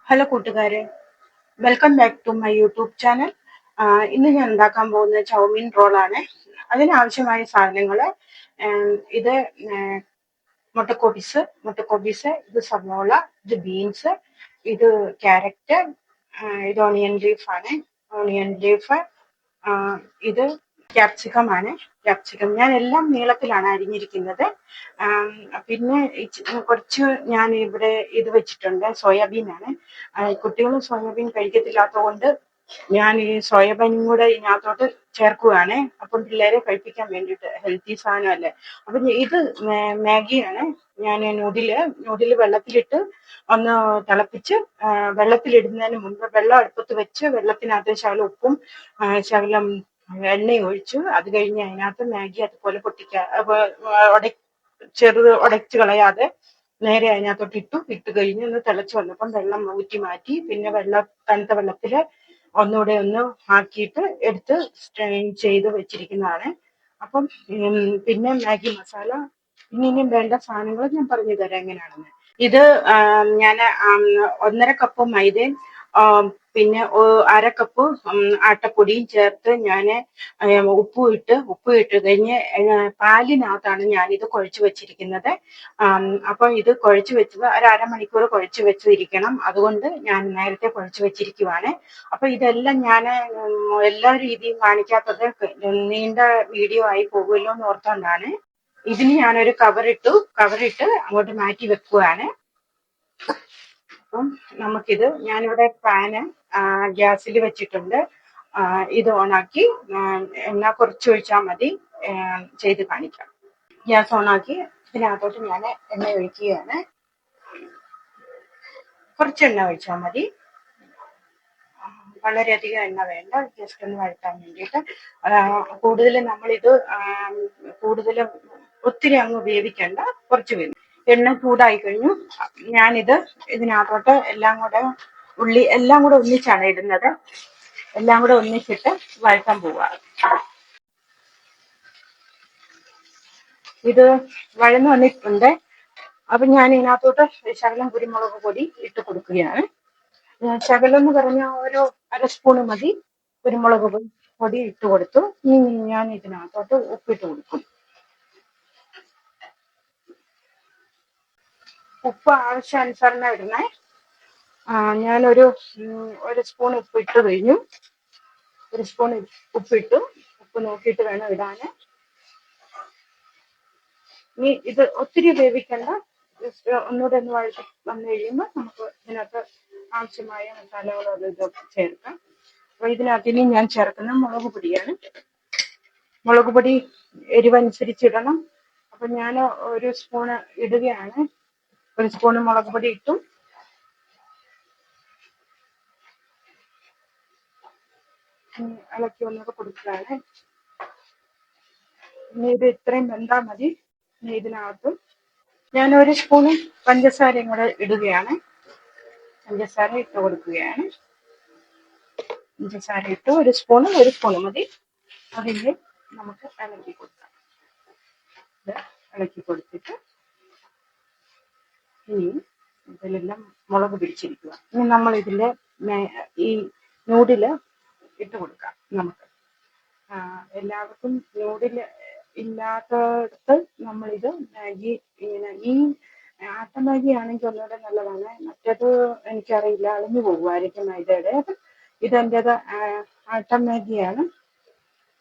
Hello കൂട്ടുകാരെ, welcome back to my YouTube channel. ഇന്ന് ഞാൻ ഉണ്ടാക്കാൻ പോകുന്ന ചൗമീൻ റോളാണ്. അതിനാവശ്യമായ സാധനങ്ങൾ ഇത് മുട്ടക്കോബീസ്, ഇത് സവോള, ഇത് ബീൻസ്, ഇത് ക്യാരറ്റ്, ഇത് ഓണിയൻ ലീഫ്, ഇത് ക്യാപ്സിക്കം ആണ്. ഞാൻ എല്ലാം നീളത്തിലാണ് അരിഞ്ഞിരിക്കുന്നത്. പിന്നെ കുറച്ച് ഞാൻ ഇവിടെ ഇത് വെച്ചിട്ടുണ്ട്, സോയാബീൻ ആണ്. കുട്ടികൾ സോയാബീൻ കഴിക്കത്തില്ലാത്തത് കൊണ്ട് ഞാൻ ഈ സോയാബീനും കൂടെ ഇതിനകത്തോട്ട് ചേർക്കുകയാണ്. അപ്പം പിള്ളേരെ കഴിപ്പിക്കാൻ വേണ്ടിയിട്ട്, ഹെൽത്തി സാധനമല്ലേ. അപ്പം ഇത് മാഗിയാണ്. ഞാൻ നൂഡില് വെള്ളത്തിലിട്ട് ഒന്ന് തിളപ്പിച്ച്, വെള്ളത്തിലിടുന്നതിന് മുമ്പ് വെള്ളം അടുപ്പത്ത് വെച്ച് വെള്ളത്തിനകത്ത് ശകലം ഉപ്പും ശകലം എണ്ണയും ഒഴിച്ചു, അത് കഴിഞ്ഞ് അതിനകത്ത് മാഗി അതുപോലെ ഉടച്ച് കളയാതെ നേരെ അതിനകത്തോട്ട് ഇട്ട് കഴിഞ്ഞ് ഒന്ന് തിളച്ച് വന്നപ്പം വെള്ളം ഊറ്റി മാറ്റി, പിന്നെ തണുത്ത വെള്ളത്തില് ഒന്നുകൂടെ ഒന്ന് ആക്കിയിട്ട് എടുത്ത് സ്ട്രെയിൻ ചെയ്ത് വെച്ചിരിക്കുന്നതാണ്. അപ്പം പിന്നെ മാഗി മസാല, ഇനിയും വേണ്ട സാധനങ്ങൾ ഞാൻ പറഞ്ഞു തരാം എങ്ങനെയാണെന്ന്. ഇത് ഞാൻ 1.5 കപ്പ് മൈദയും പിന്നെ 1/2 കപ്പ് ആട്ടപ്പൊടിയും ചേർത്ത് ഞാൻ ഉപ്പ് ഇട്ട് കഴിഞ്ഞ് പാലിനകത്താണ് ഞാൻ ഇത് കുഴച്ച് വെച്ചിരിക്കുന്നത്. അപ്പൊ ഇത് കുഴച്ച് വെച്ചത് ഒരു അരമണിക്കൂർ കുഴച്ച് വെച്ചിരിക്കണം. അതുകൊണ്ട് ഞാൻ നേരത്തെ കുഴച്ച് വെച്ചിരിക്കുവാണ്. അപ്പൊ ഇതെല്ലാം ഞാൻ എല്ലാ രീതിയും കാണിക്കാത്തത് നീണ്ട വീഡിയോ ആയി പോകുമല്ലോ എന്ന് ഓർത്തോണ്ടാണ്. ഇതിന് ഞാനൊരു കവറിട്ട് അങ്ങോട്ട് മാറ്റി വെക്കുവാണ്. അപ്പം ഞാനിവിടെ പാന് ഗ്യാസിൽ വെച്ചിട്ടുണ്ട്. ഇത് ഓണാക്കി എണ്ണ കുറച്ച് ഒഴിച്ചാൽ മതി. ചെയ്ത് കാണിക്കാം. ഗ്യാസ് ഓണാക്കി ഇതിനകത്തോട്ട് ഞാൻ എണ്ണ ഒഴിക്കുകയാണ്. കുറച്ച് എണ്ണ ഒഴിച്ചാൽ മതി, വളരെയധികം എണ്ണ വേണ്ട. ജസ്റ്റ് ഒന്ന് വഴറ്റാൻ വേണ്ടിയിട്ട്. കൂടുതൽ നമ്മളിത് ഒത്തിരി അങ്ങ് വേവിക്കണ്ട, കുറച്ച് വേവിക്കും. എണ്ണ ചൂടായി കഴിഞ്ഞു. ഞാനിത് ഇതിനകത്തോട്ട് ഉള്ളി എല്ലാം കൂടെ ഒന്നിച്ചാണ് ഇടുന്നത്. എല്ലാം കൂടെ ഒന്നിച്ചിട്ട് വഴറ്റാൻ പോവുക. ഇത് വഴന്നു വന്നിട്ടുണ്ട്. അപ്പൊ ഞാൻ ഇതിനകത്തോട്ട് ശകലം കുരുമുളക് പൊടി ഇട്ട് കൊടുക്കുകയാണ്. ശകലം എന്ന് പറഞ്ഞാൽ ഒരു 1/2 സ്പൂണ് മതി കുരുമുളക് പൊടി ഇട്ട് കൊടുത്തു. ഇനി ഞാൻ ഇതിനകത്തോട്ട് ഉപ്പിട്ട് കൊടുക്കും. ഉപ്പ് ആവശ്യാനുസരണം ഇടണേ. ഞാനൊരു 1 സ്പൂൺ ഉപ്പ് ഇട്ട് കഴിഞ്ഞു. 1 സ്പൂൺ ഉപ്പിട്ടു. ഉപ്പ് നോക്കിയിട്ട് വേണം ഇടാന്. ഇനി ഇത് ഒത്തിരി വേവിക്കണ്ട, ഒന്നുകൂടെ ഒന്ന് വഴറ്റി വന്നു കഴിയുമ്പോൾ നമുക്ക് ഇതിനകത്ത് ആവശ്യമായ മസാലകൾ ഇതൊക്കെ ചേർക്കാം. അപ്പൊ ഇതിനകത്ത് ഇനി ഞാൻ ചേർക്കുന്ന മുളക് പൊടിയാണ്. മുളക് പൊടി എരിവനുസരിച്ചിടണം. അപ്പൊ ഞാൻ 1 സ്പൂണ് ഇടുകയാണ്. 1 സ്പൂണ് മുളക് പൊടി ഇട്ടു. ഇളക്കി ഒന്നൊക്കെ കൊടുക്കുകയാണ്. ഇനി ഇത് ഇത്രയും വെന്താൽ മതി. ഇനി ഇതിനകത്ത് ഞാൻ 1 സ്പൂണ് പഞ്ചസാരയും കൂടെ ഇടുകയാണ്. പഞ്ചസാര ഇട്ട് കൊടുക്കുകയാണ്. പഞ്ചസാര ഇട്ട് 1 സ്പൂണ് മതി. അതിന് നമുക്ക് ഇളക്കി കൊടുക്കാം. ഇത് ഇളക്കി കൊടുത്തിട്ട് ഇനി ഇതിലെല്ലാം മുളക് പിടിച്ചിരിക്കുക. ഇനി നമ്മൾ ഇതിന്റെ ഈ നൂഡില് ഇട്ട് കൊടുക്കാം. നമുക്ക് എല്ലാവർക്കും നൂഡില് ഇല്ലാത്തടത്ത് നമ്മളിത് മാഗി ഈ ആട്ട മാഗി ആണെങ്കിൽ ഒന്നുകൂടെ നല്ലതാണ്. മറ്റേത് എനിക്കറിയില്ല, അളിഞ്ഞു പോകുമായിരിക്കും മൈദയുടെ. ഇതെൻ്റെത് ആട്ട മാഗിയാണ്.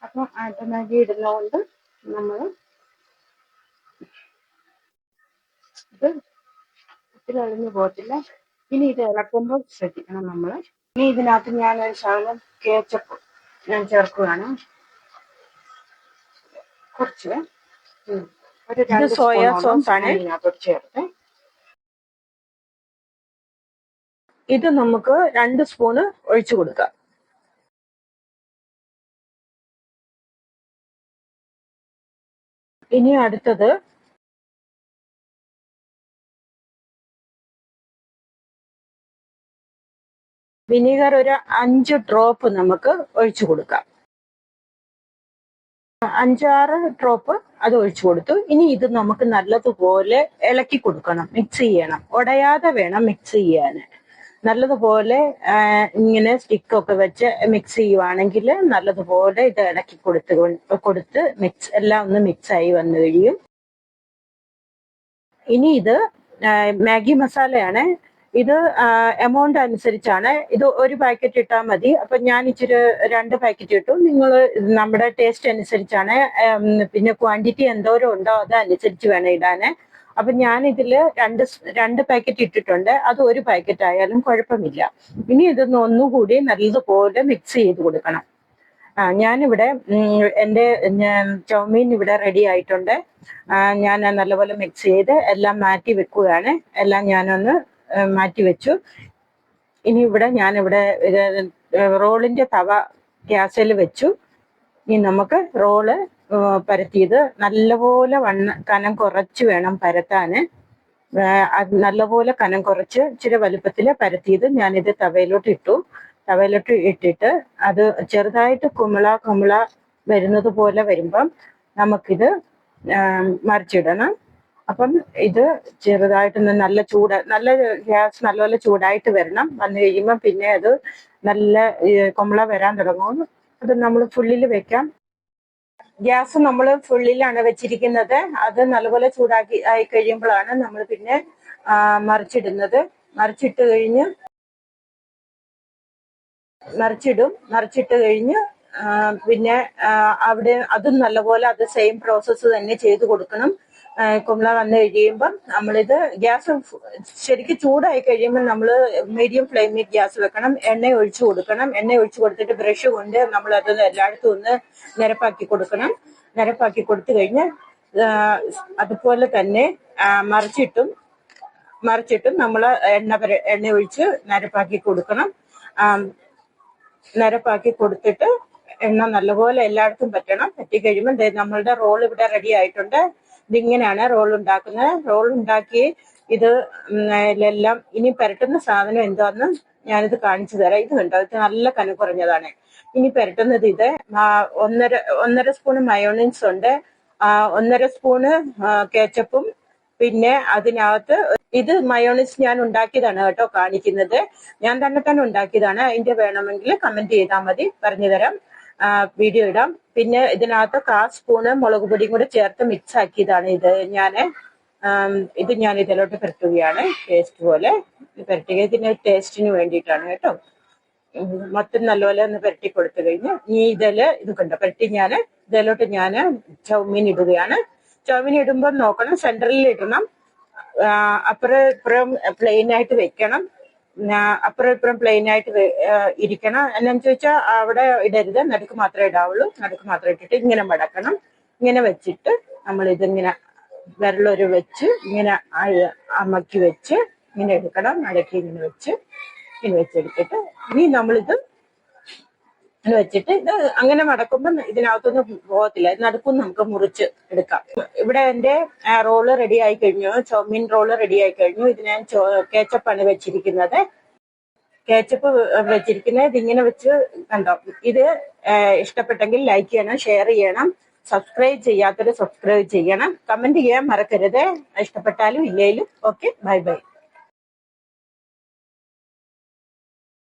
അപ്പൊ ആട്ട മാഗി ഇടുന്നതുകൊണ്ട് നമ്മൾ ഇത് ഒത്തിരി അളിഞ്ഞു പോകത്തില്ല. ഇനി ഇത് ഇളക്കുമ്പോൾ ശ്രദ്ധിക്കണം നമ്മൾ. ഇനി ഇതിനകത്ത് ഞാൻ ഒരു ശകലം കേച്ചപ്പ് ഞാൻ ചേർക്കുകയാണ്. കുറച്ച് ഒരു 2 സ്പൂണോളം ഇതിനകത്തോട്ട് ചേർത്ത് ഇത് നമുക്ക് 2 സ്പൂണ് ഒഴിച്ചു കൊടുക്കാം. ഇനി അടുത്തത് വിനീഗർ ഒരു 5 ഡ്രോപ്പ് നമുക്ക് ഒഴിച്ചു കൊടുക്കാം. 5-6 ഡ്രോപ്പ് അത് ഒഴിച്ചു കൊടുത്തു. ഇനി ഇത് നമുക്ക് നല്ലതുപോലെ ഇളക്കി കൊടുക്കണം, മിക്സ് ചെയ്യണം. ഉടയാതെ വേണം മിക്സ് ചെയ്യാൻ. നല്ലതുപോലെ ഇങ്ങനെ സ്റ്റിക്കൊക്കെ വെച്ച് മിക്സ് ചെയ്യുവാണെങ്കിൽ നല്ലതുപോലെ ഇത് ഇളക്കി കൊടുത്ത് എല്ലാം ഒന്ന് മിക്സ് ആയി വന്നു കഴിയും. ഇനി ഇത് മാഗി മസാലയാണ്. ഇത് എമൗണ്ട് അനുസരിച്ചാണ്. ഇത് ഒരു പാക്കറ്റ് ഇട്ടാൽ മതി. അപ്പൊ ഞാൻ ഇച്ചിരി 2 പാക്കറ്റ് ഇട്ടു. നിങ്ങൾ നമ്മുടെ ടേസ്റ്റ് അനുസരിച്ചാണ്, പിന്നെ ക്വാണ്ടിറ്റി എന്തോരം ഉണ്ടോ അതനുസരിച്ച് വേണം ഇടാന്. അപ്പൊ ഞാൻ ഇതില് 2 പാക്കറ്റ് ഇട്ടിട്ടുണ്ട്. അത് ഒരു പാക്കറ്റ് ആയാലും കുഴപ്പമില്ല. ഇനി ഇതൊന്ന് ഒന്നുകൂടി നല്ലതുപോലെ മിക്സ് ചെയ്ത് കൊടുക്കണം. ഞാനിവിടെ എൻ്റെ ചൗമീൻ ഇവിടെ റെഡി ആയിട്ടുണ്ട്. ഞാൻ നല്ലപോലെ മിക്സ് ചെയ്ത് എല്ലാം മാറ്റി വെക്കുകയാണ്. എല്ലാം ഞാനൊന്ന് മാറ്റി വെച്ചു. ഇനി ഞാനിവിടെ റോളിന്റെ തവ ഗ്യാസിൽ വെച്ചു. ഇനി നമുക്ക് റോള് പരത്തിയത് നല്ലപോലെ കനം കുറച്ച് വേണം പരത്താന്. അത് നല്ലപോലെ കനം കുറച്ച് ഇച്ചിരി വലുപ്പത്തിൽ പരത്തിയത് ഞാനിത് തവയിലോട്ട് ഇട്ടു. തവയിലോട്ട് ഇട്ടിട്ട് അത് ചെറുതായിട്ട് കുമിള വരുന്നത് പോലെ വരുമ്പം നമുക്കിത് മറിച്ചിടണം. അപ്പം ഇത് ചെറുതായിട്ടൊന്ന് നല്ല ഗ്യാസ് നല്ലപോലെ ചൂടായിട്ട് വരണം. വന്നു കഴിയുമ്പോൾ പിന്നെ അത് നല്ല കുമിള വരാൻ തുടങ്ങും. അത് നമ്മൾ ഫുള്ളിൽ വെക്കാം. ഗ്യാസ് നമ്മൾ ഫുള്ളിലാണ് വെച്ചിരിക്കുന്നത്. അത് നല്ലപോലെ ചൂടാക്കി ആയി കഴിയുമ്പോഴാണ് നമ്മൾ പിന്നെ മറിച്ചിടുന്നത്. മറിച്ചിട്ട് കഴിഞ്ഞ് പിന്നെ അവിടെ അതും നല്ലപോലെ അത് സെയിം പ്രോസസ്സ് തന്നെ ചെയ്ത് കൊടുക്കണം. കുമ്പള വന്നു കഴിയുമ്പം നമ്മളിത് ഗ്യാസ് ശരിക്കും ചൂടായി കഴിയുമ്പോൾ നമ്മൾ മീഡിയം ഫ്ലെയിമിൽ ഗ്യാസ് വെക്കണം. എണ്ണ ഒഴിച്ചു കൊടുക്കണം. എണ്ണ ഒഴിച്ചു കൊടുത്തിട്ട് ബ്രഷ് കൊണ്ട് നമ്മൾ അത് എല്ലായിടത്തും ഒന്ന് നിരപ്പാക്കി കൊടുക്കണം. നിരപ്പാക്കി കൊടുത്തു കഴിഞ്ഞ് അതുപോലെ തന്നെ മറിച്ചിട്ടും നമ്മൾ എണ്ണ ഒഴിച്ച് നിരപ്പാക്കി കൊടുക്കണം. നിരപ്പാക്കി കൊടുത്തിട്ട് എണ്ണ നല്ലപോലെ എല്ലായിടത്തും പറ്റി കഴിയുമ്പോൾ നമ്മളുടെ റോൾ ഇവിടെ റെഡി ആയിട്ടുണ്ട്. ഇതിങ്ങനെയാണ് റോൾ ഉണ്ടാക്കുന്നത്. റോൾ ഉണ്ടാക്കി ഇത് എല്ലാം ഇനി പുരട്ടുന്ന സാധനം എന്താന്ന് ഞാനിത് കാണിച്ചു തരാം. ഇത് കണ്ടോ, ഇത് നല്ല കനം കുറഞ്ഞതാണ്. ഇനി പുരട്ടുന്നത് ഇത് 1.5 സ്പൂൺ മയോണൈസ് ഉണ്ട്, 1.5 സ്പൂണ് കേച്ചപ്പും, പിന്നെ അതിനകത്ത് ഇത് മയോണൈസ് ഞാൻ ഉണ്ടാക്കിയതാണ് കേട്ടോ കാണിക്കുന്നത്. ഞാൻ തന്നെ ഉണ്ടാക്കിയതാണ്. അതിന്റെ വേണമെങ്കിൽ കമന്റ് ചെയ്താൽ മതി, പറഞ്ഞു തരാം, വീഡിയോ ഇടാം. പിന്നെ ഇതിനകത്ത് 1/4 സ്പൂണ് മുളക് പൊടിയും കൂടെ ചേർത്ത് മിക്സ് ആക്കിയതാണ് ഇത്. ഞാൻ ഇതിലോട്ട് പുരട്ടുകയാണ്. ടേസ്റ്റ് പോലെ പുരട്ടുക, ഇതിന് ടേസ്റ്റിന് വേണ്ടിയിട്ടാണ് കേട്ടോ. മൊത്തം നല്ലപോലെ ഒന്ന് പുരട്ടി കൊടുത്തു കഴിഞ്ഞ് ഈ ഇത് കണ്ടോ പുരട്ടി ഇതിലോട്ട് ഞാൻ ചൗമീൻ ഇടുകയാണ്. ചൗമീൻ ഇടുമ്പോൾ നോക്കണം, സെന്ററിൽ ഇടണം. അപ്പുറം ഇപ്പുറം പ്ലെയിൻ ആയിട്ട് വെക്കണം. അപ്പുറം ഇപ്പുറം പ്ലെയിൻ ആയിട്ട് ഇരിക്കണം. എന്നാന്ന് ചോദിച്ചാൽ അവിടെ ഇടരുത്, നടുക്ക് മാത്രമേ ഇടാവുള്ളൂ. നടുക്ക് മാത്രം ഇട്ടിട്ട് ഇങ്ങനെ മടക്കണം. ഇങ്ങനെ വെച്ചിട്ട് നമ്മൾ ഇതിങ്ങനെ വിരലൊരു വെച്ച് ഇങ്ങനെ അമക്കി വെച്ച് ഇങ്ങനെ എടുക്കണം. മടക്കി ഇങ്ങനെ വെച്ചെടുത്തിട്ട് ഇനി നമ്മളിത് വെച്ചിട്ട് ഇത് അങ്ങനെ മടക്കുമ്പോൾ ഇതിനകത്തൊന്നും പോകത്തില്ല. നടുക്കും നമുക്ക് മുറിച്ച് എടുക്കാം. ഇവിടെ എന്റെ റോള് റെഡി ആയി കഴിഞ്ഞു. ചൗമീൻ റോള് റെഡി ആയി കഴിഞ്ഞു. ഇത് ഞാൻ കേച്ചപ്പാണ് വെച്ചിരിക്കുന്നത്. ഇതിങ്ങനെ വെച്ച് കണ്ടോ. ഇത് ഇഷ്ടപ്പെട്ടെങ്കിൽ ലൈക്ക് ചെയ്യണം, ഷെയർ ചെയ്യണം, സബ്സ്ക്രൈബ് ചെയ്യാത്തവര് സബ്സ്ക്രൈബ് ചെയ്യണം, കമന്റ് ചെയ്യാൻ മറക്കരുത്, ഇഷ്ടപ്പെട്ടാലും ഇല്ലേലും. Okay, bye by.